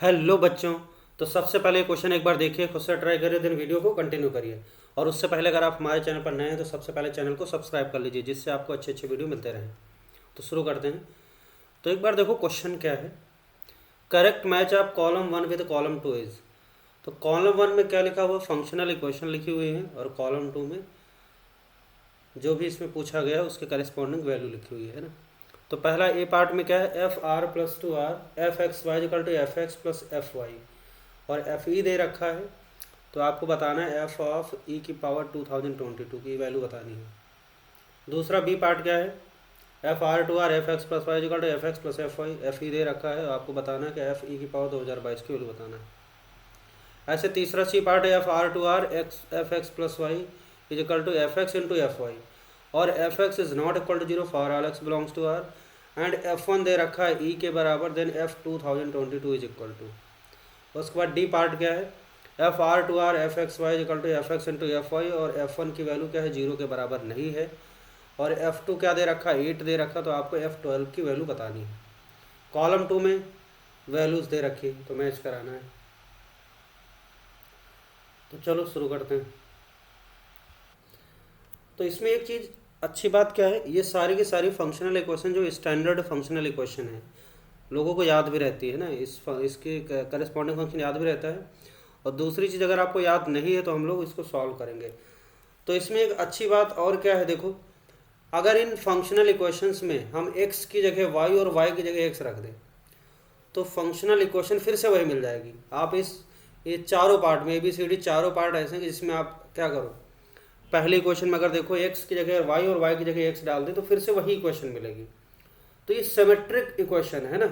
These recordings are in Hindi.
हेलो बच्चों। तो सबसे पहले क्वेश्चन एक बार देखिए, खुद से ट्राई करिए, देन वीडियो को कंटिन्यू करिए। और उससे पहले अगर आप हमारे चैनल पर नए हैं तो सबसे पहले चैनल को सब्सक्राइब कर लीजिए, जिससे आपको अच्छे अच्छे वीडियो मिलते रहें। तो शुरू करते हैं। तो एक बार देखो क्वेश्चन क्या है। Correct match of column 1 with column 2 is. तो कॉलम 1 में क्या लिखा हुआ, फंक्शनल इक्वेशन लिखी हुई है, और कॉलम 2 में जो भी इसमें पूछा गया है उसके करेस्पॉन्डिंग वैल्यू लिखी हुई है ना। तो पहला ए पार्ट में क्या है, F R plus to R F x Y equal to F x plus F Y, और एफ ई दे रखा है। तो आपको बताना है एफ ऑफ ई की पावर 2022 की वैल्यू बतानी है। दूसरा बी पार्ट क्या है, F R to R F x plus Y equal to F x plus F Y, F ई दे रखा है, आपको बताना है कि एफ ई की पावर 2022 की वैल्यू बताना है। ऐसे तीसरा सी पार्ट है, F R to R X F x plus Y is equal to F x into F Y, और F x is not equal to zero for R X belongs to R, and F one दे रखा है ई के बराबर, then F 2022 is equal to. उसके बाद डी पार्ट क्या है, F R to R F x Y equal to F x into F Y, और एफ वन की वैल्यू क्या है, जीरो के बराबर नहीं है, और एफ टू क्या दे रखा है, 8 दे रखा, तो आपको एफ 12 की वैल्यू बतानी है। कॉलम 2 में वैल्यूज दे रखी तो मैच कराना है। तो चलो शुरू करते हैं। तो इसमें एक चीज़ अच्छी बात क्या है, ये सारी की सारी फंक्शनल इक्वेशन जो स्टैंडर्ड फंक्शनल इक्वेशन है, लोगों को याद भी रहती है ना, इसके करस्पॉन्डिंग फंक्शन याद भी रहता है। और दूसरी चीज़, अगर आपको याद नहीं है तो हम लोग इसको सॉल्व करेंगे। तो इसमें एक अच्छी बात और क्या है, देखो, अगर इन फंक्शनल इक्वेशंस में हम x की जगह y और y की जगह x रख दें तो फंक्शनल इक्वेशन फिर से वही मिल जाएगी। आप ये चारों पार्ट में ABCD चारों पार्ट ऐसे हैं कि जिसमें आप क्या करो, पहले इक्वेशन में अगर देखो x की जगह y और y की जगह x डाल दें तो फिर से वही इक्वेशन मिलेगी। तो ये सिमेट्रिक इक्वेशन है ना।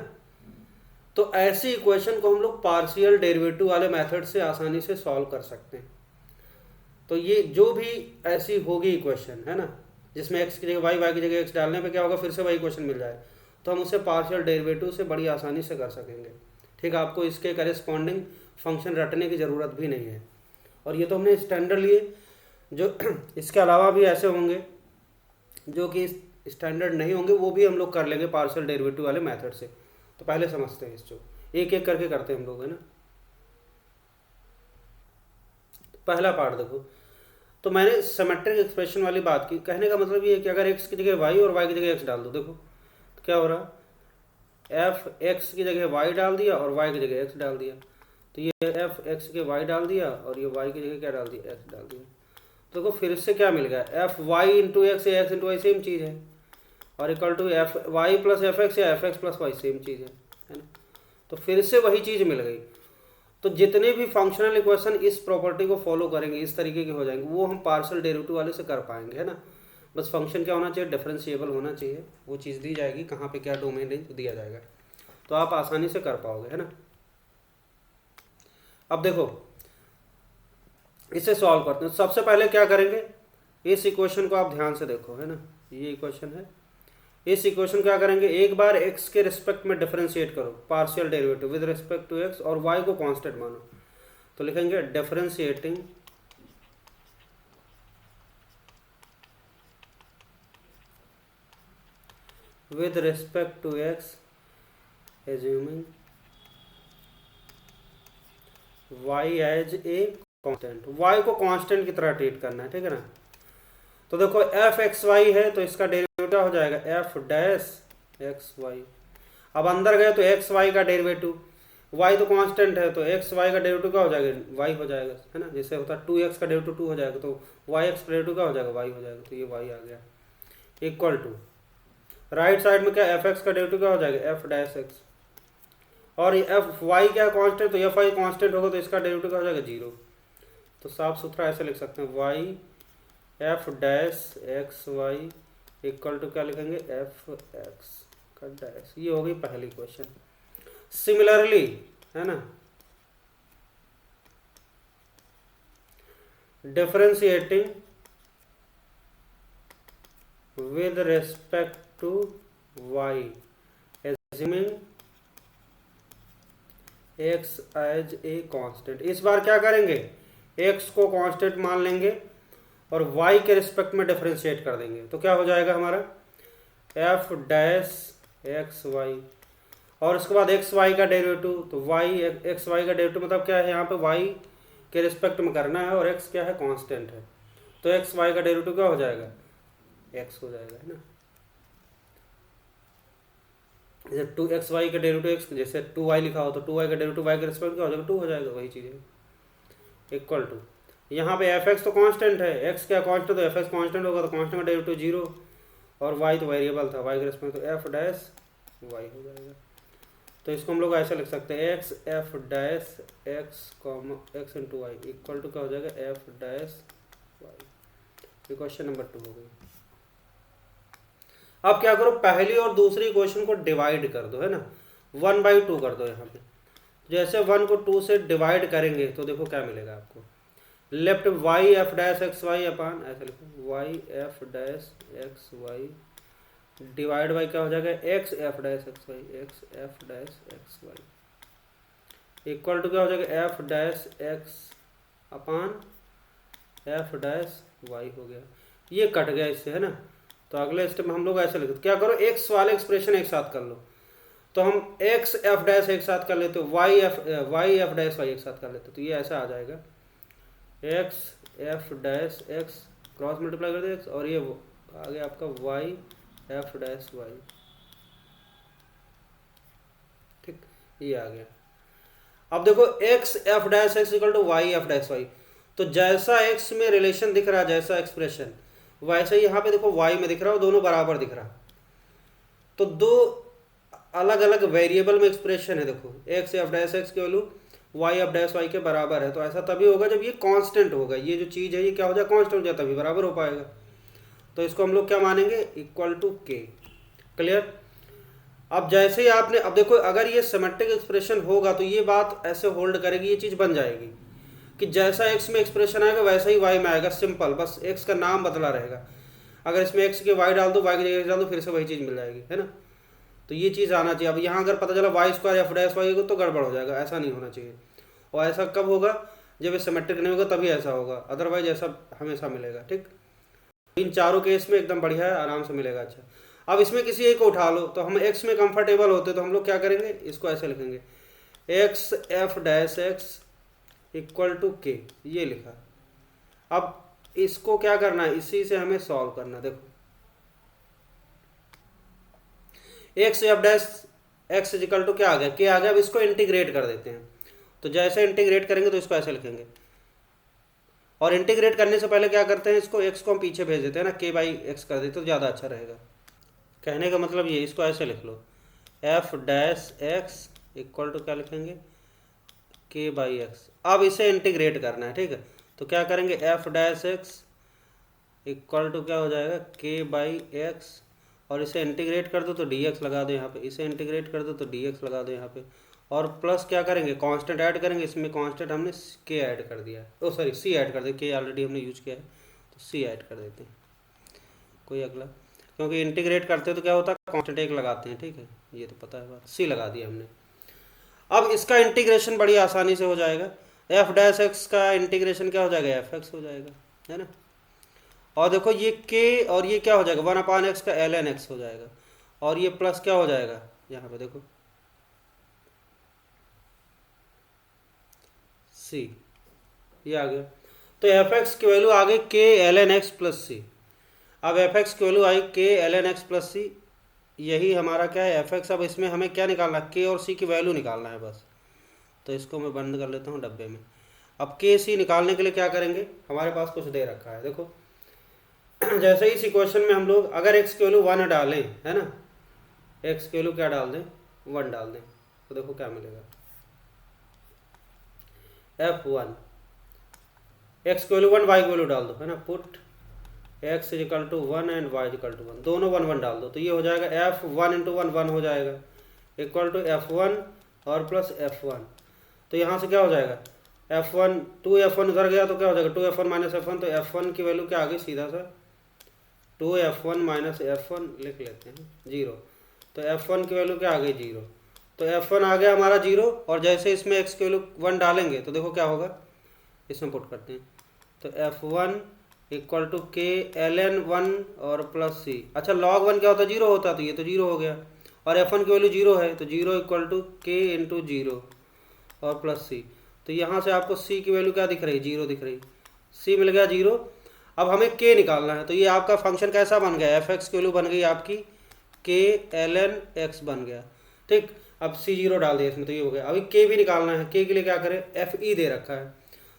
तो ऐसी इक्वेशन को हम लोग पार्शियल डेरिवेटिव वाले मेथड से आसानी से सॉल्व कर सकते हैं। तो ये जो भी ऐसी होगी इक्वेशन है ना, जिसमें x की जगह y की जगह x डालने पे क्या होगा, फिर से वही इक्वेशन मिल जाए, तो हम उसे पार्शियल डेरिवेटिव से बड़ी आसानी से कर सकेंगे। ठीक है, आपको इसके करेस्पॉन्डिंग फंक्शन रटने की ज़रूरत भी नहीं है। और ये तो हमने स्टैंडर्ड लिए, जो इसके अलावा भी ऐसे होंगे जो कि स्टैंडर्ड नहीं होंगे, वो भी हम लोग कर लेंगे पार्शियल डेरिवेटिव वाले मेथड से। तो पहले समझते हैं इसको, एक एक करके करते हैं हम लोग, है ना। पहला पार्ट देखो, तो मैंने सिमेट्रिक एक्सप्रेशन वाली बात की, कहने का मतलब ये है कि अगर x की जगह y और y की जगह x डाल दो, देखो तो क्या हो रहा, f x की जगह y डाल दिया और y की जगह x डाल दिया, तो ये f x के y डाल दिया और ये y की जगह क्या डाल दिया, x डाल दिया। तो देखो फिर से क्या मिल गया, एफ वाई इंटू एक्स या एक्स इंटू वाई सेम चीज़ है, और equal to F Y plus F X या F x plus Y same चीज़ है ना। तो फिर से वही चीज़ मिल गई। तो जितने भी फंक्शनल इक्वेशन इस प्रॉपर्टी को फॉलो करेंगे, इस तरीके के हो जाएंगे, वो हम पार्शियल डेरिवेटिव वाले से कर पाएंगे, है ना। बस फंक्शन क्या होना चाहिए, डिफरेंशिएबल होना चाहिए, वो चीज़ दी जाएगी, कहाँ पे क्या डोमेन रेंज दिया जाएगा, तो आप आसानी से कर पाओगे, है ना। अब देखो इसे सॉल्व करते हैं। सबसे पहले क्या करेंगे, इस इक्वेशन को आप ध्यान से देखो, है ना, ये इक्वेशन है। इस इक्वेशन क्या करेंगे, एक बार x के रिस्पेक्ट में डिफरेंशिएट करो, partial derivative with respect to x, और y को कांस्टेंट मानो। तो लिखेंगे differentiating with respect to x assuming y as a constant. y को कांस्टेंट की तरह ट्रीट करना है, ठीक है ना। तो देखो एफ एक्स वाई है तो इसका डेरिवेटिव हो जाएगा एफ डैश एक्स वाई। अब अंदर गए तो एक्स वाई का डेरिवेटिव, वाई तो कांस्टेंट है तो एक्स वाई का डेरिवेटिव क्या हो जाएगा, वाई हो जाएगा, है ना। जैसे होता है 2x का डेरिवेटिव 2 हो जाएगा, तो वाई एक्स का डेरिवेटिव क्या हो जाएगा, वाई हो जाएगा, तो ये वाई आ गया। इक्वल टू राइट साइड में क्या, एफ एक्स का डेरिवेटिव क्या हो जाएगा, एफ डैश एक्स, और एफ वाई क्या कॉन्स्टेंट, तो एफ वाई कॉन्स्टेंट होगा तो इसका डेरिवेटिव क्या हो जाएगा, 0। तो साफ सुथरा ऐसे लिख सकते हैं, y F dash x Y equal to क्या लिखेंगे, एफ एक्स का डैश। ये हो गई पहली क्वेश्चन। सिमिलरली, है ना, differentiating with respect to y assuming x as a constant. इस बार क्या करेंगे, एक्स को कांस्टेंट मान लेंगे और y के रिस्पेक्ट में डिफरेंशिएट कर देंगे, तो क्या हो जाएगा हमारा, एफ डैश एक्स वाई। और उसके बाद एक्स वाई का डेरिवेटिव, तो वाई एक्स वाई का डेरिवेटिव मतलब क्या है, यहाँ पे वाई के रिस्पेक्ट में करना है, और एक्स क्या है, कांस्टेंट है, तो एक्स वाई का डेरिवेटिव क्या हो जाएगा, एक्स हो जाएगा, है ना। जैसे 2xy का डेरिवेटिव एक्स, जैसे 2y लिखा हो तो 2y का डेरिवेटिव y के रिस्पेक्ट क्या हो जाएगा, 2 हो जाएगा, वही चीज़ है। इक्वल टू, यहाँ पे एफ एक्स तो कांस्टेंट है, एक्स क्या कांस्टेंट, तो एफ एक्स कांस्टेंट होगा तो कांस्टेंट का डेरिवेटिव 0, और वाई तो वेरिएबल था, वाई के रिस्पेक्ट तो एफ डैश वाई हो जाएगा। तो इसको हम लोग ऐसे लिख सकते हैं, x F dash x comma x into y equal to क्या हो जाएगा, एफ डैश वाई। ये क्वेश्चन नंबर 2 हो गई। अब क्या करो, पहली और दूसरी क्वेश्चन को डिवाइड कर दो, है ना, 1/2 कर दो यहाँ पे। जैसे 1 को 2 से डिवाइड करेंगे तो देखो क्या मिलेगा आपको, left Y F dash x Y upon, ऐसे लिखो Y F dash x Y divide by क्या हो जाएगा, X F dash x Y, X F dash x Y equal to क्या हो जाएगा, F dash x upon F dash Y हो गया। ये कट गया इससे, है ना। तो अगले स्टेप में हम लोग ऐसे लिखते, क्या करो, एक्स वाले एक्सप्रेशन एक साथ कर लो, तो हम एक्स एफ डैश एक साथ कर लेते, वाई एफ डैश वाई एक साथ कर लेते, तो ये ऐसा आ जाएगा, X F dash x cross multiply कर दो एक्स, और ये आ गया आपका वाई एफ डैश वाई, ठीक, ये आ गया। अब देखो x F dash x equal to y F dash y, तो जैसा एक्स में रिलेशन दिख रहा है, जैसा एक्सप्रेशन, वैसे ही यहाँ पे देखो वाई में दिख रहा है, दोनों बराबर दिख रहा है। तो दो अलग अलग वेरिएबल में एक्सप्रेशन है, देखो एक्स एफ डैश एक्स की value y F dash y के बराबर है, तो ऐसा तभी होगा जब ये कांस्टेंट होगा, ये जो चीज़ है ये क्या हो जाए, कांस्टेंट हो जाए, तभी बराबर हो पाएगा। तो इसको हम लोग क्या मानेंगे, इक्वल टू के। क्लियर। अब जैसे ही आपने, अब देखो अगर ये सिमेट्रिक एक्सप्रेशन होगा तो ये बात ऐसे होल्ड करेगी, ये चीज़ बन जाएगी कि जैसा एक्स में एक्सप्रेशन आएगा वैसा ही वाई में आएगा, सिंपल, बस एक्स का नाम बदला रहेगा। अगर इसमें एक्स के वाई डाल दो, वाई की जगह डाल दो, फिर से वही चीज़ मिल जाएगी, है ना। तो ये चीज़ आना चाहिए। अब यहाँ अगर पता चला y square f dash y तो गड़बड़ हो जाएगा, ऐसा नहीं होना चाहिए। और ऐसा कब होगा, जब ये सिमेट्रिक नहीं होगा तभी ऐसा होगा, अदरवाइज ऐसा हमेशा मिलेगा, ठीक। इन चारों केस में एकदम बढ़िया है, आराम से मिलेगा। अच्छा, अब इसमें किसी एक को उठा लो, तो हम एक्स में कंफर्टेबल होते तो हम लोग क्या करेंगे, इसको ऐसे लिखेंगे, x F dash x equal to k, ये लिखा। अब इसको क्या करना है, इसी से हमें सॉल्व करना। देखो x F dash x equal to क्या आ गया, के आ गया। अब इसको इंटीग्रेट कर देते हैं, तो जैसे इंटीग्रेट करेंगे तो इसको ऐसे लिखेंगे, और इंटीग्रेट करने से पहले क्या करते हैं, इसको एक्स को हम पीछे भेज देते हैं ना, के बाई एक्स कर देते तो ज़्यादा अच्छा रहेगा। कहने का मतलब ये, इसको ऐसे लिख लो, F dash x equal to क्या लिखेंगे, के बाई एक्स। अब इसे इंटीग्रेट करना है, ठीक है। तो क्या करेंगे, f dash x equal to क्या हो जाएगा, के बाई एक्स, और इसे इंटीग्रेट कर दो तो डी एक्स लगा दो यहाँ पे, इसे इंटीग्रेट कर दो तो डी एक्स लगा दो यहाँ पे, और प्लस क्या करेंगे, कांस्टेंट ऐड करेंगे। इसमें कांस्टेंट हमने के ऐड कर दिया है, ओ सॉरी सी ऐड कर दिया, के ऑलरेडी हमने यूज किया है तो सी ऐड कर देते हैं। कोई अगला, क्योंकि इंटीग्रेट करते हैं तो क्या होता है, कांस्टेंट एक लगाते हैं, ठीक है, ये तो पता है बात, सी लगा दिया हमने। अब इसका इंटीग्रेशन बड़ी आसानी से हो जाएगा, एफ डैश एक्स का इंटीग्रेशन क्या हो जाएगा, एफ एक्स हो जाएगा, है ना। और देखो ये के और ये क्या हो जाएगा, 1/x का ln x हो जाएगा, और ये प्लस क्या हो जाएगा, यहाँ पे देखो c, ये आ गया। तो एफ एक्स की वैल्यू आ गई के ln x प्लस सी। अब एफ एक्स की वैल्यू आई के ln x प्लस सी, यही हमारा क्या है एफ एक्स। अब इसमें हमें क्या निकालना है, के और सी की वैल्यू निकालना है बस। तो इसको मैं बंद कर लेता हूँ डब्बे में। अब के सी निकालने के लिए क्या करेंगे, हमारे पास कुछ दे रखा है, देखो जैसे ही इस इक्वेशन में हम लोग अगर x की वैल्यू 1 डालें, है ना, x की वैल्यू क्या डाल दें, 1 डाल दें, तो देखो क्या मिलेगा, f1, x की वैल्यू 1, y की वैल्यू डाल दो, है ना, put x equal to 1 and y equal to 1, दोनों 1 1 डाल दो, तो ये हो जाएगा f1 इंटू 1 1 हो जाएगा, इक्वल टू f1 और प्लस f1। तो यहाँ से क्या हो जाएगा, f1 2f1 उधर गया तो क्या हो जाएगा, 2f1 माइनस f1, तो f1 की वैल्यू क्या आ गई, सीधा सा 2f1 माइनस f1 लिख लेते हैं 0। तो f1 की वैल्यू क्या आ गई, 0। तो f1 आ गया हमारा 0, और जैसे इसमें x की वैल्यू 1 डालेंगे तो देखो क्या होगा, इसमें पुट करते हैं, तो f1 इक्वल टू के ln 1 और प्लस सी। अच्छा log 1 क्या होता है, 0 होता है, तो ये तो 0 हो गया, और F1 की वैल्यू 0 है, तो 0 इक्वल टू के इंटू 0 और प्लस सी। तो यहाँ से आपको सी की वैल्यू क्या दिख रही, 0 दिख रही, सी मिल गया 0। अब हमें के निकालना है, तो ये आपका फंक्शन कैसा बन गया, एफ एक्स की वैल्यू बन गई आपकी के एल एन एक्स बन गया, ठीक। अब सी 0 डाल दिया इसमें, तो ये हो गया। अभी के भी निकालना है, के लिए क्या करें, एफ ई दे रखा है,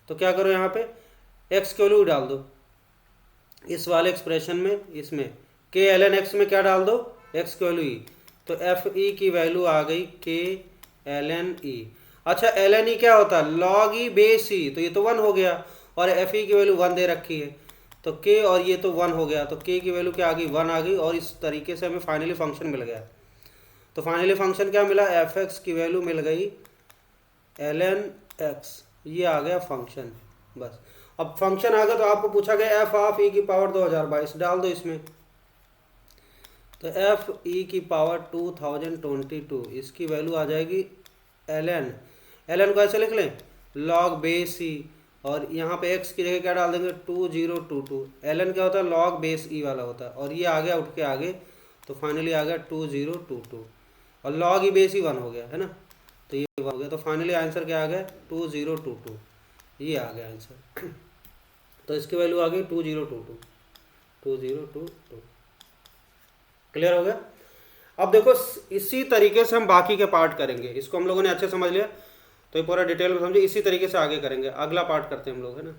तो क्या करो यहाँ पे एक्स की वैल्यू डाल दो इस वाले एक्सप्रेशन में, इसमें के एल एन एक्स में क्या डाल दो, एक्स की वैल्यू ई, तो एफ ई की वैल्यू आ गई के एल एन ई। अच्छा एल एन ई क्या होता है, लॉग ई बेस ई, तो ये तो 1 हो गया, और एफ ई की वैल्यू 1 दे रखी है, तो के और ये तो 1 हो गया, तो के की वैल्यू क्या आ गई, 1 आ गई, और इस तरीके से हमें फाइनली फंक्शन मिल गया। तो फाइनली फंक्शन क्या मिला, एफ एक्स की वैल्यू मिल गई एल एन एक्स, ये आ गया फंक्शन। बस अब फंक्शन आ गया, तो आपको पूछा गया एफ ऑफ ई की पावर 2022 डाल दो इसमें, तो एफ ई की पावर 2022 इसकी वैल्यू आ जाएगी एल एन, एल एन को ऐसे लिख लें लॉग बेस ई, और यहाँ पे एक्स की जगह क्या डाल देंगे 2022, एल एन क्या होता है, लॉग बेस ई वाला होता है, और ये आ गया उठ के आगे, तो फाइनली आ गया 2022, और लॉग ई बेस ई 1 हो गया है ना, तो ये 1 हो गया, तो फाइनली आंसर क्या आ गया 2022, ये आ गया आंसर। तो इसकी वैल्यू आ गई 2022। क्लियर हो गया। अब देखो इसी तरीके से हम बाकी के पार्ट करेंगे, इसको हम लोगों ने अच्छे समझ लिया, तो ये पूरा डिटेल में समझे, इसी तरीके से आगे करेंगे। अगला पार्ट करते हैं हम लोग, है ना।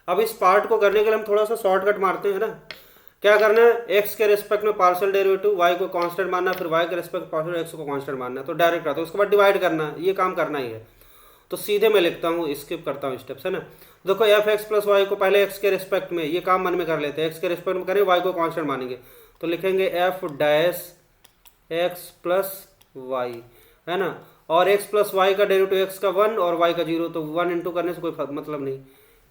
अब इस पार्ट को करने के लिए हम थोड़ा सा शॉर्टकट मारते हैं ना। क्या करना है, एक्स के रिस्पेक्ट में पार्शियल डेरिवेटिव, वाई को कांस्टेंट मानना, फिर वाई के रिस्पेक्ट पार्शियल एक्स को कांस्टेंट मानना है, तो डायरेक्ट आता है, उसके बाद डिवाइड करना है, ये काम करना ही है। तो सीधे मैं लिखता हूँ, स्किप करता हूँ स्टेप्स, है ना। देखो एफ एक्स प्लस वाई को पहले एक्स के रिस्पेक्ट में, ये काम मन में कर लेते हैं, एक्स के रिस्पेक्ट में करें, वाई को कांस्टेंट मानेंगे, तो लिखेंगे f dash x plus y, है ना, और x प्लस वाई का डेरिवेटिव x का 1 और y का 0, तो 1 इंटू करने से कोई मतलब नहीं,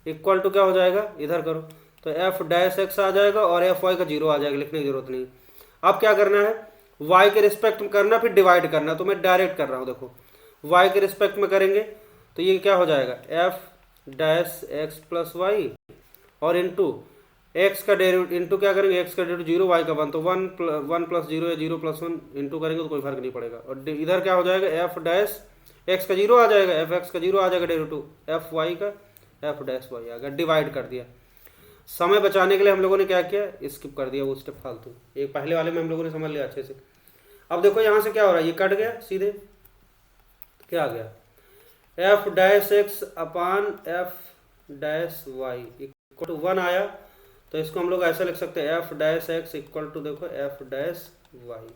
इक्वल टू क्या हो जाएगा, इधर करो, तो f डैश एक्स आ जाएगा और एफ वाई का 0 आ जाएगा, लिखने की जरूरत नहीं। अब क्या करना है, y के रिस्पेक्ट में करना, फिर डिवाइड करना, तो मैं डायरेक्ट कर रहा हूँ। देखो y के रिस्पेक्ट में करेंगे तो ये क्या हो जाएगा, f dash x plus y, और इंटू एक्स का डेरिवेटिव, इंटू क्या करेंगे, एक्स का डेरिवेटिव 0 वाई का 1, तो 1 प्लस 0 या 0 प्लस 1 इंटू करेंगे तो कोई फर्क नहीं पड़ेगा, और इधर क्या हो जाएगा, एफ डैश एक्स का 0 आ जाएगा, एफ एक्स का 0 आ जाएगा डेरिवेटिव एफ वाई का, एफ डैश वाई आ गया, डिवाइड कर दिया। समय बचाने के लिए हम लोगों ने क्या किया, स्किप कर दिया वो स्टेप फालतू, एक पहले वाले में हम लोगों ने समझ लिया अच्छे से। अब देखो यहाँ से क्या हो रहा है, ये कट गया सीधे, क्या आ गया, F dash x upon F dash Y equal to 1 आया, तो इसको हम लोग ऐसा लिख सकते हैं f dash x equal to देखो एफ डैश वाई,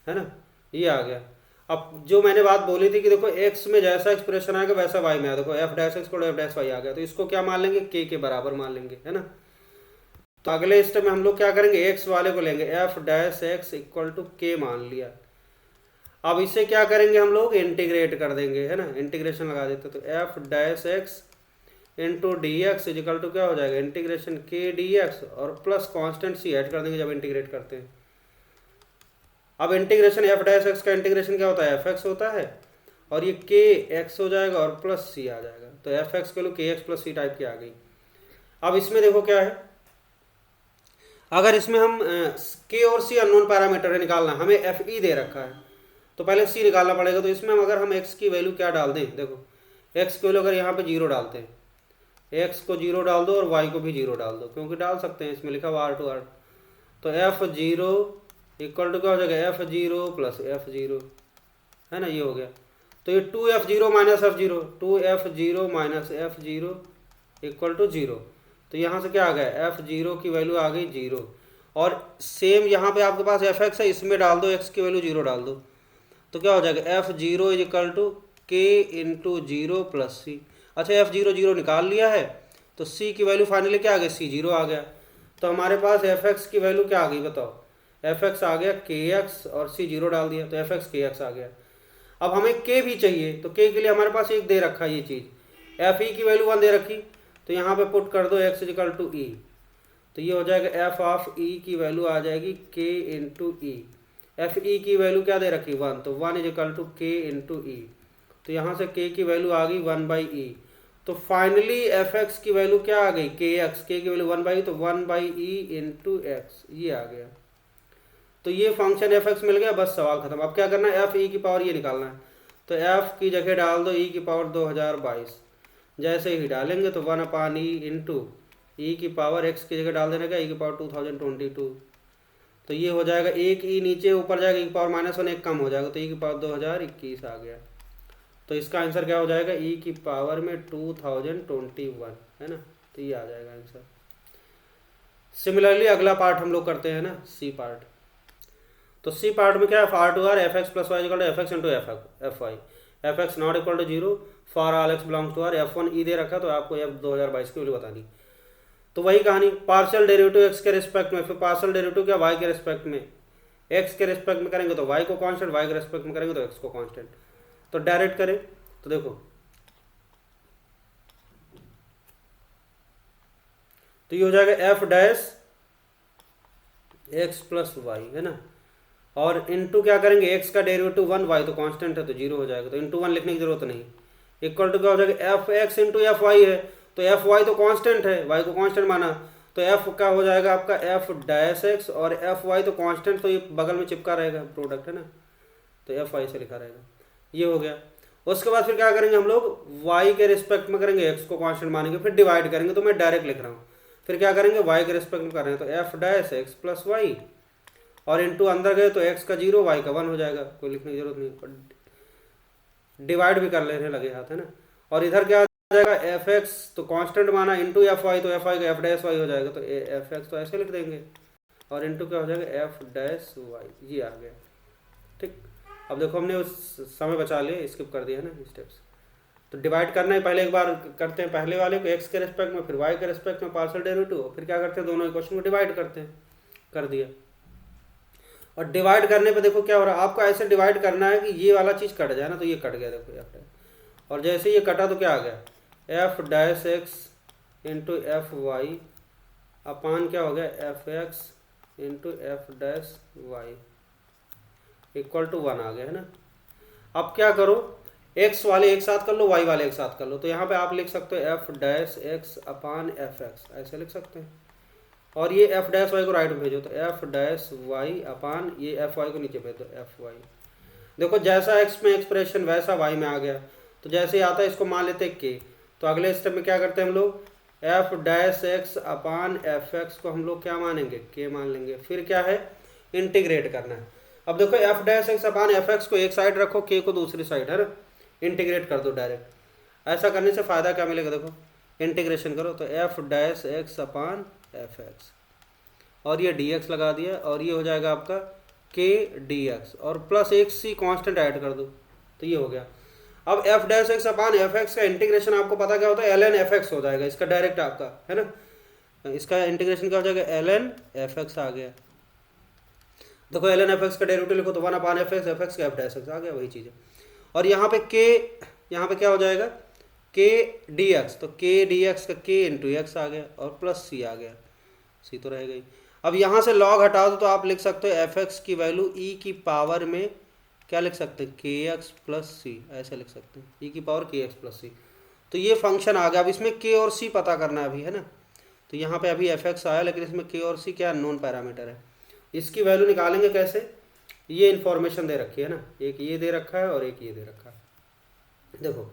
है ना, ये आ गया। अब जो मैंने बात बोली थी कि देखो एक्स में जैसा एक्सप्रेशन आएगा वैसा वाई में आया, देखो F dash x equal to F dash Y आ गया, तो इसको क्या मान लेंगे, के बराबर मान लेंगे, है ना। तो अगले स्टेप में हम लोग क्या करेंगे, एक्स वाले को लेंगे, f dash x equal to k मान लिया। अब इसे क्या करेंगे हम लोग, इंटीग्रेट कर देंगे, है ना, इंटीग्रेशन लगा देते, तो f dash x into d x is equal to क्या हो जाएगा, इंटीग्रेशन के डी एक्स, और प्लस कांस्टेंट सी ऐड कर देंगे जब इंटीग्रेट करते हैं। अब इंटीग्रेशन एफ डैश एक्स का इंटीग्रेशन क्या होता है, एफ एक्स होता है, और ये के एक्स हो जाएगा और प्लस सी आ जाएगा, तो एफ एक्स के लो के एक्स प्लस सी टाइप की आ गई। अब इसमें देखो क्या है, अगर इसमें हम के और सी अननोन पैरामीटर है निकालना, हमें एफ ई दे रखा है, तो पहले सी निकालना पड़ेगा। तो इसमें अगर हम एक्स की वैल्यू क्या डाल दें, देखो एक्स की वैल्यू अगर यहाँ पे 0 डालते हैं, एक्स को 0 डाल दो और वाई को भी 0 डाल दो, क्योंकि डाल सकते हैं, इसमें लिखा हुआ R to R, तो एफ 0 इक्वल टू क्या हो जाएगा, एफ 0 प्लस एफ 0, है ना, ये हो गया। तो ये 2f0 minus f 0, 2f0 minus f 0 equal to 0, तो यहाँ से क्या आ गया, एफ 0 की वैल्यू आ गई 0, और सेम यहाँ पे आपके पास एफ एक्स है, इसमें डाल दो एक्स की वैल्यू 0 डाल दो, तो क्या हो जाएगा, एफ 0 इज इक्वल टू के इंटू 0 प्लस सी। अच्छा एफ 0 0 निकाल लिया है, तो सी की वैल्यू फाइनली क्या आ गई, सी 0 आ गया, तो हमारे पास एफ एक्स की वैल्यू क्या आ गई बताओ, एफ एक्स आ गया के एक्स, और सी 0 डाल दिया, तो एफ एक्स के एक्स आ गया। अब हमें के भी चाहिए, तो के के लिए हमारे पास एक दे रखा है ये चीज़, एफ ई की वैल्यू 1 दे रखी, तो यहाँ पे पुट कर दो एक्स इक्वल टू ई, तो ये हो जाएगा एफ ऑफ ई की वैल्यू आ जाएगी के इंटू ई, एफ ई की वैल्यू क्या दे रखी 1, तो 1 इज इक्वल टू के इंटू ई, तो यहाँ से के की वैल्यू आ गई 1 बाई ई, तो फाइनली एफ एक्स की वैल्यू क्या आ गई, के एक्स, के की वैल्यू 1 बाई, तो 1 बाई ई इंटू एक्स, ये आ गया। तो ये फंक्शन एफ एक्स मिल गया, बस सवाल खत्म। अब क्या करना है, एफ ई की पावर ये निकालना है, तो एफ की जगह डाल दो ई की पावर 2022। जैसे ही डालेंगे तो 1/e इंटू ई की पावर एक्स की जगह डाल देने का ई की पावर 2022। तो ये हो जाएगा, एक ई नीचे ऊपर जाएगा, ई की पावर -1 एक कम हो जाएगा, तो ई की पावर 2021 आ गया। तो इसका आंसर क्या हो जाएगा, ई की पावर में 2021, है ना, तो ये आ जाएगा आंसर। सिमिलरली अगला पार्ट हम लोग करते हैं ना, सी पार्ट। तो सी पार्ट में क्या है, for to R F x plus Y equal to F x into F Y, f x not equal to 0 for all x belongs to R, F1 e दे रखा, तो आपको एफ 2022 की वैल्यू बतानी। तो वही कहानी, पार्शियल डेरिवेटिव एक्स के रिस्पेक्ट में, फिर पार्शियल डेरिवेटिव क्या वाई के रिस्पेक्ट में, एक्स के रिस्पेक्ट में करेंगे तो वाई को कांस्टेंट, वाई के रिस्पेक्ट में करेंगे तो एक्स को कांस्टेंट। तो डायरेक्ट करें तो देखो, तो ये हो जाएगा F dash x plus y, है ना, और इनटू क्या करेंगे, एक्स का डेरिवेटिव 1, वाई तो कांस्टेंट है तो 0 हो जाएगा, तो इनटू 1 लिखने की जरूरत नहीं। इक्वल टू क्या हो जाएगा, f x into F y है, तो एफ वाई तो कांस्टेंट है, वाई को कांस्टेंट माना, तो एफ का हो जाएगा आपका एफ डैश एक्स, और एफ वाई तो कांस्टेंट, तो ये बगल में चिपका रहेगा प्रोडक्ट, है ना, तो एफ वाई से लिखा रहेगा। ये हो गया। उसके बाद फिर क्या करेंगे हम लोग, वाई के रिस्पेक्ट में करेंगे, एक्स को कांस्टेंट मानेंगे, फिर डिवाइड करेंगे, तो मैं डायरेक्ट लिख रहा हूँ। फिर क्या करेंगे, वाई के रिस्पेक्ट में कर रहे हैं, तो f dash x plus y, और इनटू अंदर गए तो एक्स का 0 वाई का 1 हो जाएगा, कोई लिखने की जरूरत नहीं, डिवाइड भी कर लेने लगे हाथ, है ना। और इधर क्या आ जाएगा, एफ एक्स तो कांस्टेंट माना, इंटू एफ वाई, तो एफ वाई का एफ डैश वाई हो जाएगा, तो एफ एक्स तो ऐसे लिख देंगे, और इंटू क्या हो जाएगा, एफ डैश वाई, ये आ गया। ठीक, अब देखो हमने उस समय बचा लिया, स्किप कर दिया है ना स्टेप्स। तो डिवाइड करना है, पहले एक बार करते हैं पहले वाले को एक्स के रिस्पेक्ट में, फिर वाई के रिस्पेक्ट में पार्शियल डेरिवेटिव, फिर क्या करते हैं, दोनों इक्वेशन को डिवाइड करते हैं, कर दिया। और डिवाइड करने पे देखो क्या हो रहा है, आपको ऐसे डिवाइड करना है कि ये वाला चीज़ कट जाए ना, तो ये कट गया देखो एफ, और जैसे ये कटा तो क्या आ गया, F dash x into F Y upon क्या हो गया, F x into F dash Y equal to 1 आ गया, है ना। अब क्या करो, एक्स वाले एक साथ कर लो, वाई वाले एक साथ कर लो, तो यहाँ पे आप लिख सकते हो F dash x upon F x, ऐसे लिख सकते हैं, और ये एफ डैश वाई को राइट में भेजो, तो एफ डैश वाई अपान ये एफ वाई को नीचे भेज दो, एफ वाई। देखो जैसा एक्स में एक्सप्रेशन वैसा वाई में आ गया, तो जैसे ही आता है इसको मान लेते के, तो अगले स्टेप में क्या करते हैं हम लोग, F dash x upon F x को हम लोग क्या मानेंगे, के मान लेंगे, फिर क्या है, इंटीग्रेट करना है। अब देखो F dash x upon F x को एक साइड रखो, के को दूसरी साइड, है ना, इंटीग्रेट कर दो डायरेक्ट। ऐसा करने से फ़ायदा क्या मिलेगा, देखो इंटीग्रेशन करो, तो f dash x upon F x, और ये डी एक्स लगा दिया, और ये हो जाएगा आपका के डी एक्स, और प्लस एक सी कांस्टेंट ऐड कर दो, तो ये हो गया। अब F dash x upon F x का इंटीग्रेशन आपको पता क्या होता है, एल एन एफ एक्स हो जाएगा इसका डायरेक्ट आपका, है ना, इसका इंटीग्रेशन क्या हो जाएगा, एल एन एफ एक्स आ गया। देखो एल एन एफ एक्स का डेरिवेटिव लिखो, तो 1 अपान एफ एक्स का एफ डैश एक्स आ गया, वही चीज़ है। और यहाँ पे के, यहाँ पे क्या हो जाएगा, के डी एक्स, तो के डी एक्स का के इंटू एक्स आ गया, और प्लस सी आ गया, सी तो रह गई। अब यहाँ से लॉग हटा दो, तो आप लिख सकते हो एफ एक्स की वैल्यू ई की पावर में क्या लिख सकते हैं, के एक्स प्लस सी, ऐसे लिख सकते हैं, ई की पावर के एक्स प्लस सी। तो ये फंक्शन आ गया। अब इसमें के और सी पता करना है अभी, है ना, तो यहाँ पे अभी एफ एक्स आया, लेकिन इसमें के और सी क्या नॉन पैरामीटर है, इसकी वैल्यू निकालेंगे कैसे, ये इन्फॉर्मेशन दे रखी है ना, एक ये दे रखा है और एक ये दे रखा है। देखो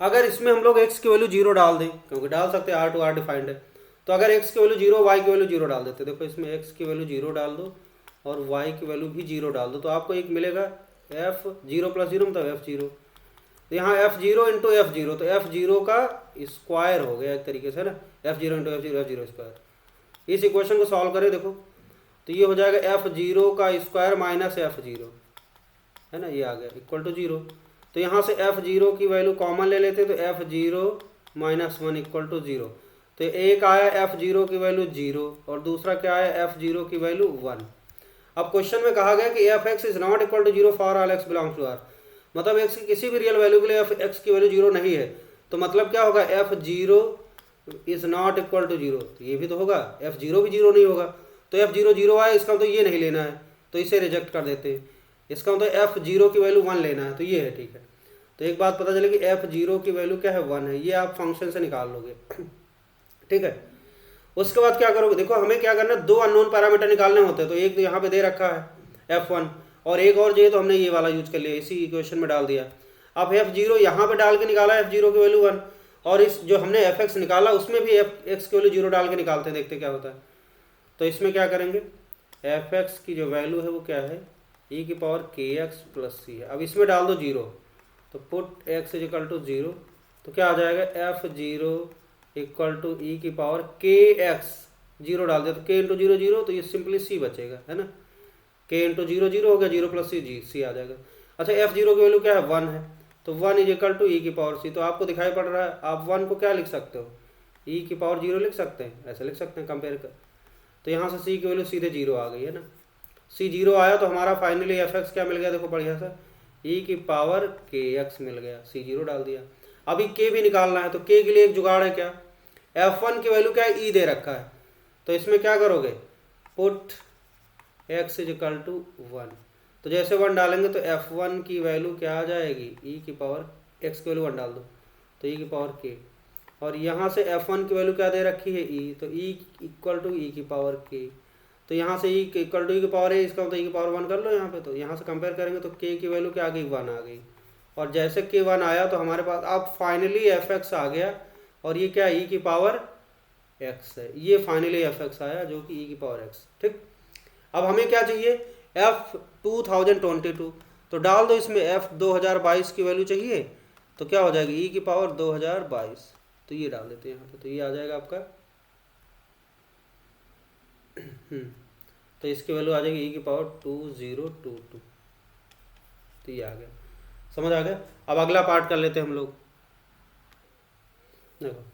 अगर इसमें हम लोग x की वैल्यू 0 डाल दें, क्योंकि डाल सकते हैं, आर टू आर डिफाइंड है, तो अगर x की वैल्यू 0, y की वैल्यू 0 डाल देते, देखो इसमें x की वैल्यू 0 डाल दो और y की वैल्यू भी 0 डाल दो, तो आपको एक मिलेगा f 0 प्लस 0 मतलब f0, तो यहाँ f0 इंटू f0, तो f0 का स्क्वायर हो गया एक तरीके से ना, f0 इंटू f0 स्क्वायर। इस इक्वेशन को सॉल्व करें देखो, तो ये हो जाएगा f0 का स्क्वायर माइनस f0, है ना, ये आ गया इक्वल टू 0। तो यहाँ से f0 की वैल्यू कॉमन ले लेते, तो f0 माइनस 1 इक्वल टू 0, तो एक आया f0 की वैल्यू 0 और दूसरा क्या आया f0 की वैल्यू 1। अब क्वेश्चन में कहा गया कि f x is not equal to 0 for all x belongs to R, मतलब एक्स की किसी भी रियल वैल्यू के लिए एफ एक्स की वैल्यू 0 नहीं है, तो मतलब क्या होगा, f0 is not equal to 0, तो ये भी तो होगा, f0 भी 0 नहीं होगा, तो f0 0 आया, इसका मतलब ये नहीं लेना है, तो इसे रिजेक्ट कर देते हैं, इसका मतलब f0 की वैल्यू 1 लेना है, तो ये है, ठीक है। तो एक बात पता चलेगी, f0 की वैल्यू क्या है, 1 है, ये आप फंक्शन से निकाल लोगे, ठीक है। उसके बाद क्या करोगे, देखो हमें क्या करना है, 2 अननोन पैरामीटर निकालने होते हैं, तो एक तो यहाँ पे दे रखा है, F1, और एक और चाहिए तो हमने ये वाला यूज कर लिया, इसी इक्वेशन में डाल दिया। अब F0 यहाँ पे डाल के निकाला, F0 की वैल्यू 1, और इस जो हमने Fx निकाला उसमें भी Fx की वैल्यू 0 डाल के निकालते हैं, देखते क्या होता है। तो इसमें क्या करेंगे, Fx की जो वैल्यू है वो क्या है, e की पावर kx प्लस c है। अब इसमें डाल दो 0, तो put x is equal to 0, तो क्या आ जाएगा, F0 इक्वल टू ई की पावर kx, 0 डाल दिया तो k इंटू 0 0, तो ये सिंपली c बचेगा, है ना, k इंटू 0 0 हो गया, 0 प्लस c आ जाएगा। अच्छा F0 की वैल्यू क्या है, 1 है, तो 1 इज इक्वल टू ई की पावर c, तो आपको दिखाई पड़ रहा है, आप 1 को क्या लिख सकते हो, ई की पावर 0 लिख सकते हैं, ऐसे लिख सकते हैं कंपेयर कर, तो यहाँ से c की वैल्यू सीधे 0 आ गई है ना, c 0 आया तो हमारा फाइनली Fx क्या मिल गया, देखो बढ़िया सा, e की पावर kx मिल गया, c 0 डाल दिया। अभी k भी निकालना है, तो k के लिए एक जुगाड़ है, क्या, F1 की वैल्यू क्या है, e दे रखा है, तो इसमें क्या करोगे, put x is equal to 1, तो जैसे 1 डालेंगे तो F1 की वैल्यू क्या आ जाएगी, e की पावर x की वैल्यू 1 डाल दो तो e की पावर k, और यहाँ से F1 की वैल्यू क्या दे रखी है, e, तो e इक्वल टू ई की पावर k, तो यहाँ से e इक्वल टू ई की पावर है, इसका मतलब e की पावर 1 कर लो यहाँ पे, तो यहाँ से कंपेयर करेंगे तो k की वैल्यू क्या आ गई, 1 आ गई, और जैसे k 1 आया तो हमारे पास अब फाइनली Fx आ गया, और ये क्या e की पावर x है, ये फाइनली Fx आया जो कि e की पावर x, ठीक। अब हमें क्या चाहिए, F 2022, तो डाल दो इसमें F 2022 की वैल्यू चाहिए, तो क्या हो जाएगी, e की पावर 2022, तो ये डाल देते हैं यहाँ पे, तो ये आ जाएगा आपका तो इसकी वैल्यू आ जाएगी e की पावर 2022, तो ये आ गया, समझ आ गया। अब अगला पार्ट कर लेते हैं हम लोग, देखो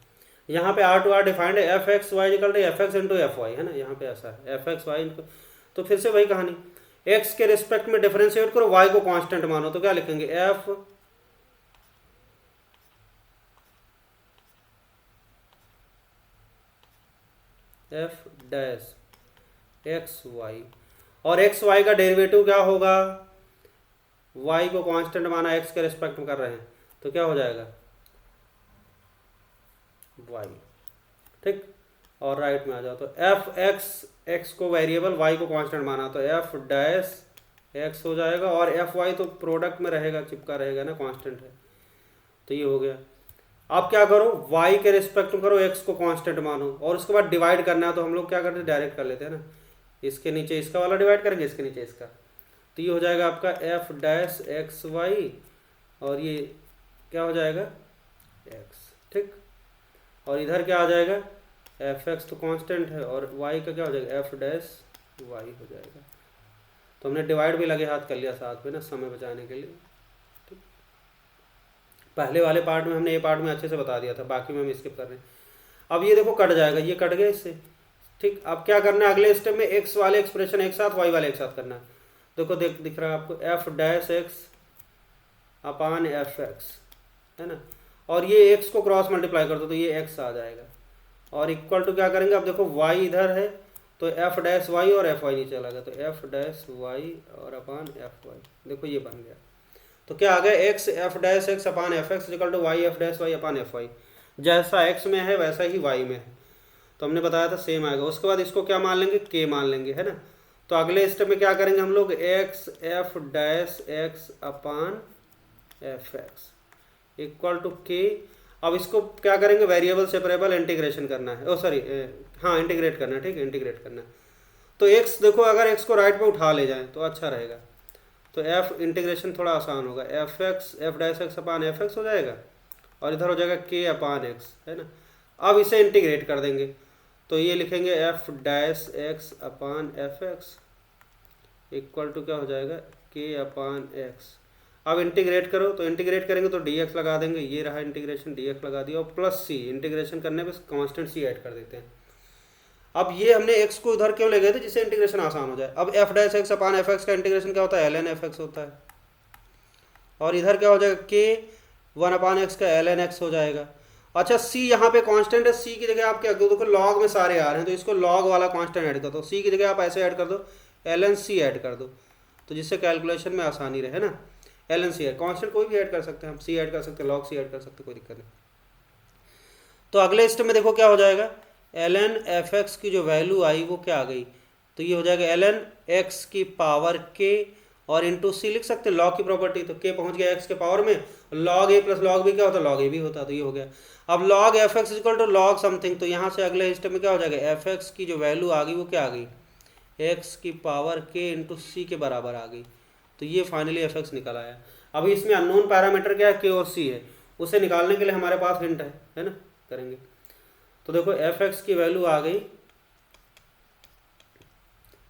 यहाँ पे R टू R डिफाइंड है, f x Y equal to F x into F y, है ना, यहाँ पे ऐसा है एफ एक्स वाई, तो फिर से वही कहानी, x के रिस्पेक्ट में डिफरेंशिएट करो, y को कांस्टेंट मानो, तो क्या लिखेंगे, f डैश एक्स वाई, और एक्स वाई का डेरिवेटिव क्या होगा, y को कांस्टेंट माना, x के रिस्पेक्ट में कर रहे हैं, तो क्या हो जाएगा y, ठीक, और राइट में आ जाओ, तो एफ एक्स को वेरिएबल, y को कांस्टेंट माना, तो f डैश एक्स हो जाएगा, और एफ वाई तो प्रोडक्ट में रहेगा, चिपका रहेगा ना, कांस्टेंट है, तो ये हो गया। अब क्या करो, y के रिस्पेक्ट में करो, x को कांस्टेंट मानो, और उसके बाद डिवाइड करना है, तो हम लोग क्या करते हैं, डायरेक्ट कर लेते हैं ना, इसके नीचे इसका वाला डिवाइड करेंगे, इसके नीचे इसका, तो ये हो जाएगा आपका एफ डैश एक्स वाई, और ये क्या हो जाएगा x, ठीक, और इधर क्या आ जाएगा, एफ एक्स तो कांस्टेंट है, और y का क्या हो जाएगा, एफ डैश वाई हो जाएगा। तो हमने डिवाइड भी लगे हाथ कर लिया साथ में ना, समय बचाने के लिए, ठीक। पहले वाले पार्ट में हमने ये पार्ट में अच्छे से बता दिया था, बाकी में हम स्किप कर रहे हैं। अब ये देखो कट जाएगा, ये कट गया इससे, ठीक। अब क्या करना है, अगले स्टेप में एक्स वाले एक्सप्रेशन एक साथ, वाई वाले एक साथ करना है। देखो दिख रहा है आपको, F dash x upon F x, है ना, और ये एक्स को क्रॉस मल्टीप्लाई कर दो तो ये एक्स आ जाएगा, और इक्वल टू क्या करेंगे, अब देखो वाई इधर है तो एफ डैश वाई, और एफ वाई नीचे लगा, तो एफ डैश वाई और अपान एफ वाई, देखो ये बन गया। तो क्या आ गया, x F dash x upon F x equal to y F dash y upon f y, जैसा एक्स में है वैसा ही वाई में है, तो हमने बताया था सेम आएगा। उसके बाद इसको क्या मान लेंगे, के मान लेंगे, है ना। तो अगले स्टेप में क्या करेंगे हम लोग, x F dash x upon F x equal to k. अब इसको क्या करेंगे, वेरिएबल सेपरेबल इंटीग्रेशन करना है, ओ सॉरी हाँ इंटीग्रेट करना है, ठीक है, इंटीग्रेट करना है। तो एक्स देखो, अगर एक्स को राइट पे उठा ले जाएं तो अच्छा रहेगा, तो एफ इंटीग्रेशन थोड़ा आसान होगा, F X F dash x upon F X हो जाएगा, और इधर हो जाएगा के अपान एक्स, है ना। अब इसे इंटीग्रेट कर देंगे, तो ये लिखेंगे f dash x upon F x equal to क्या हो जाएगा, के अपान एक्स। अब इंटीग्रेट करो, तो इंटीग्रेट करेंगे तो डी एक्स लगा देंगे, ये रहा इंटीग्रेशन, डी एक्स लगा दिया, और प्लस सी, इंटीग्रेशन करने पे कांस्टेंट सी ऐड कर देते हैं। अब ये हमने एक्स को उधर क्यों ले गए थे, जिससे इंटीग्रेशन आसान हो जाए। अब F dash x upon F x का इंटीग्रेशन क्या होता है, एल एन एफ एक्स होता है, और इधर क्या हो जाएगा, के वन अपान एक्स का एल एन एक्स हो जाएगा। अच्छा सी यहाँ पे कांस्टेंट है, सी की जगह आप क्या देखो, लॉग में सारे आ रहे हैं, तो इसको लॉग वाला कांस्टेंट ऐड कर दो, सी की जगह आप ऐसे ऐड कर दो, एल एन सी ऐड कर दो, तो जिससे कैलकुलेशन में आसानी रहे ना। एल एन सी है, कांस्टेंट कोई भी ऐड कर सकते हैं हम, सी ऐड कर सकते हैं, लॉग सी ऐड कर सकते हैं, कोई दिक्कत नहीं। तो अगले स्टेप में देखो क्या हो जाएगा, एल एन एफ एक्स की जो वैल्यू आई वो क्या आ गई, तो ये हो जाएगा ln x की पावर k और इंटू सी लिख सकते हैं लॉग की प्रॉपर्टी, तो k पहुंच गया x के पावर में, log a plus log b क्या होता है, log a भी होता है, तो ये हो गया। अब log f x equal to log something, तो यहाँ से अगले स्टेप में क्या हो जाएगा, एफ एक्स की जो वैल्यू आ गई वो क्या आ गई, x की पावर k इंटू सी के बराबर आ गई, तो ये फाइनली एफ एक्स निकल आया। अभी इसमें अननोन पैरामीटर क्या है, k और c है, उसे निकालने के लिए हमारे पास हिंट है ना, करेंगे। तो देखो एफ एक्स की वैल्यू आ गई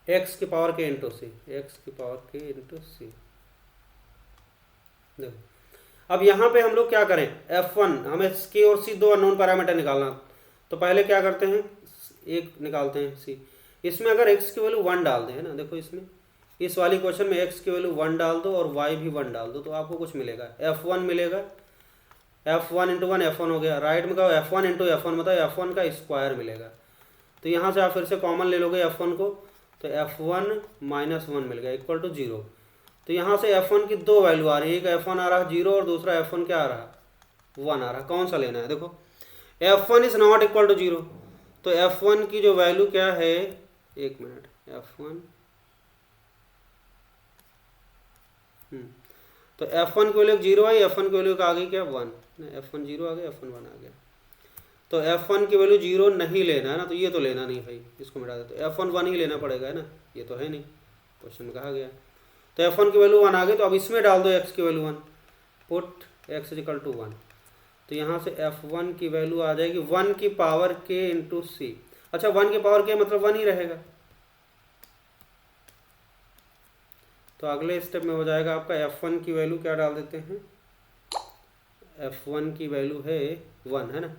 x की पावर k इंटू सी, एक्स की पावर k इंटू सी। देखो अब यहाँ पे हम लोग क्या करें, f1 हमें k और c दो अननोन पैरामीटर निकालना, तो पहले क्या करते हैं, एक निकालते हैं c। इसमें अगर x की वैल्यू 1 डाल दें, है ना, देखो इसमें इस वाली क्वेश्चन में x की वैल्यू 1 डाल दो और y भी 1 डाल दो, तो आपको कुछ मिलेगा, f1 मिलेगा, f1 इंटू 1 f1 हो गया, राइट में कहो f1 इंटू f1 मतलब f1 का स्क्वायर मिलेगा। तो यहाँ से आप फिर से कॉमन ले लोगे f1 को, तो f1 माइनस 1 मिल गया इक्वल टू 0। तो यहाँ से f1 की दो वैल्यू आ रही है, एक f1 आ रहा है 0 और दूसरा f1 क्या आ रहा है 1 आ रहा है, कौन सा लेना है, देखो f1 is not equal to 0, तो f1 की जो वैल्यू क्या है, एक मिनट, f1 तो f1 की वैल्यू 0 आई, f1 की वैल्यू आ गई क्या 1, f1 0 आ गया, f1 1 आ गया। तो f1 की वैल्यू 0 नहीं लेना है ना, तो ये तो लेना नहीं भाई, इसको मिटा देते, तो f1 1 ही लेना पड़ेगा, है ना, ये तो है नहीं, क्वेश्चन में कहा गया। तो f1 की वैल्यू 1 आ गई, तो अब इसमें डाल दो x की value 1, put x equal to 1, तो यहाँ से f1 की वैल्यू आ जाएगी 1 की पावर k इंटू सी। अच्छा 1 की पावर k मतलब 1 ही रहेगा, तो अगले स्टेप में हो जाएगा आपका f1 की वैल्यू क्या डाल देते हैं, f1 की वैल्यू है 1, है ना,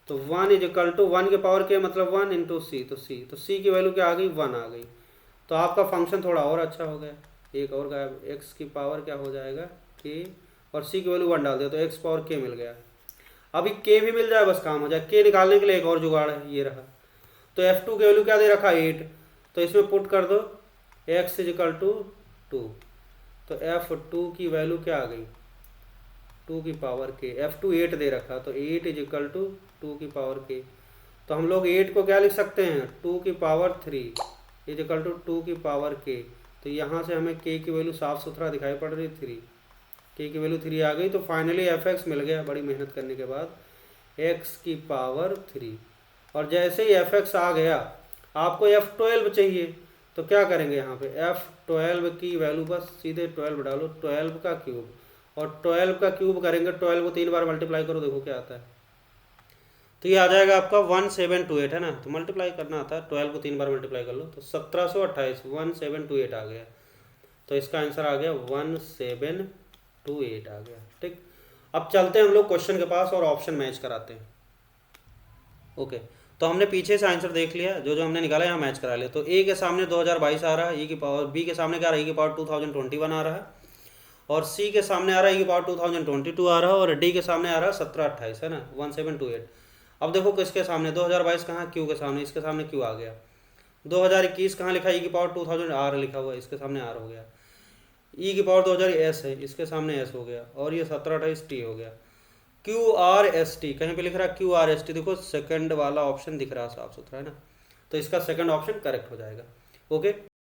तो 1 इज इक्वल टू 1 के पावर के मतलब 1 इंटू सी, तो सी की वैल्यू क्या आ गई 1 आ गई। तो आपका फंक्शन थोड़ा और अच्छा हो गया, एक और गायब, x की पावर क्या हो जाएगा k और c की वैल्यू 1 डाल दिया, तो x पावर k मिल गया। अभी k भी मिल जाए बस काम हो जाए, k निकालने के लिए एक और जुगाड़ है, ये रहा। तो f2 की वैल्यू क्या दे रखा 8, तो इसमें पुट कर दो x इज इक्वल टू 2, तो f2 की वैल्यू क्या आ गई 2 की पावर k, f2 8 दे रखा, तो 8 इज इक्वल टू 2 की पावर k, तो हम लोग 8 को क्या लिख सकते हैं 2 की पावर 3 इज इक्वल टू 2 की पावर k। तो यहाँ से हमें k की वैल्यू साफ सुथरा दिखाई पड़ रही 3, k की वैल्यू 3 आ गई, तो फाइनली एफ एक्स मिल गया बड़ी मेहनत करने के बाद, x की पावर 3। और जैसे ही एफ एक्स आ गया, आपको f12 चाहिए, तो क्या करेंगे यहाँ पे f12 की वैल्यू बस सीधे 12 डालो, 12 का क्यूब, और 12 का क्यूब करेंगे, 12 को 3 बार मल्टीप्लाई करो, देखो क्या आता है, तो ये आ जाएगा आपका 1728, है ना, तो मल्टीप्लाई करना आता है, 12 को 3 बार मल्टीप्लाई कर लो, तो 1728 1728 आ गया, तो इसका आंसर आ गया 1728 आ गया। ठीक, अब चलते हैं हम लोग क्वेश्चन के पास और ऑप्शन मैच कराते हैं। ओके, तो हमने पीछे से आंसर देख लिया, जो जो हमने निकाला यहाँ मैच करा लिया। तो ए के सामने 2022 आ रहा है, ई की पावर, बी के सामने क्या आ रहा है, ई की पावर 2021 आ रहा है, और सी के सामने आ रहा है ई की पावर 2022 आ रहा है, और डी के सामने आ रहा है 1728, है ना, 1728। अब देखो किसके सामने 2022 कहाँ, क्यू के सामने, इसके सामने क्यू आ गया। 2021 कहाँ लिखा, ई की पावर 2000 आर लिखा हुआ है, इसके सामने आर हो गया। ई की पावर 2000 एस है, इसके सामने एस हो गया, और ये 1728 टी हो गया। क्यू आर एस टी कहीं पे लिख रहा है, क्यू आर एस टी, देखो सेकंड वाला ऑप्शन दिख रहा है साफ सुथरा, है ना, तो इसका सेकंड ऑप्शन करेक्ट हो जाएगा। ओके।